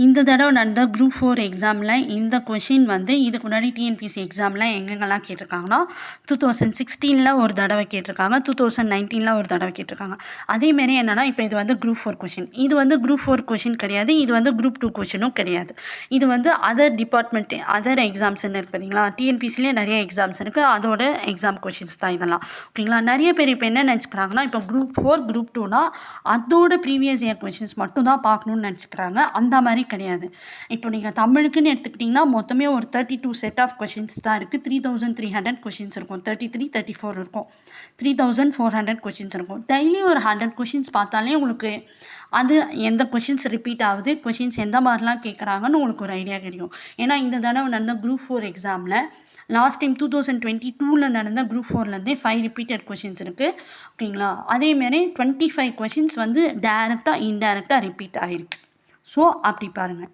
இந்த தடவை நடந்த குரூப் 4 எக்ஸாமில் இந்த கொஷின் வந்து இதுக்கு முன்னாடி டிஎன்பிஎஸ்சி எக்ஸாமில் எங்கெங்கெல்லாம் கேட்டிருக்காங்கன்னா 2016 ஒரு தடவை கேட்டிருக்காங்க, 2019 ஒரு தடவை கேட்டிருக்காங்க. அதேமாரி என்னென்னா இப்போ இது வந்து குரூப் 4 கொஷின். இது வந்து குரூப் 4 கொஷின் கிடையாது, இது வந்து குரூப் 2 கொஷினும் கிடையாது. இது வந்து அதர் டிபார்ட்மெண்ட் அதர் எக்ஸாம்ஸ்ன்னு இருக்குது பார்த்தீங்களா, டிஎன்பிஎஸ்சிலே நிறைய எக்ஸாம்ஸ் இருக்குது, அதோட எக்ஸாம் கொஷின்ஸ் தான் இதெல்லாம். ஓகேங்களா. நிறைய பேர் இப்போ என்ன நினச்சிக்கிறாங்கன்னா இப்போ குரூப் 4 குரூப் 2னா அதோட ப்ரீவியஸ் இயர் கொஷின்ஸ் மட்டும் தான் பார்க்கணுன்னு நினச்சிக்கிறாங்க. அந்த மாதிரி கிடையாது. இப்போ நீங்கள் தமிழுக்குன்னு எடுத்துக்கிட்டிங்கன்னா மொத்தமே ஒரு 32 செட் ஆஃப் கொஷின்ஸ் தான் இருக்குது. 3300 கொஷின்ஸ் இருக்கும், 33 34 இருக்கும், 3400 கொஷின்ஸ் இருக்கும். டெய்லி ஒரு 100 கொஷின்ஸ் பார்த்தாலே உங்களுக்கு அது எந்த கொஷின்ஸ் ரிப்பீட் ஆகுது, கொஷின்ஸ் எந்த மாதிரிலாம் கேட்குறாங்கன்னு உங்களுக்கு ஒரு ஐடியா கிடைக்கும். ஏன்னா இந்த தடவை நடந்த குரூப் 4 எக்ஸாமில் லாஸ்ட் டைம் 2022 நடந்த குரூப் 4லேருந்தே 5 ரிப்பீட்டட் கொஷின்ஸ் இருக்குது. ஓகேங்களா. அதேமாரி 25 கொஷின்ஸ் வந்து டைரெக்டாக இன்டைரக்டாக ரிப்பீட் ஆகிருக்கு. ஸோ அப்படி பாருங்கள்.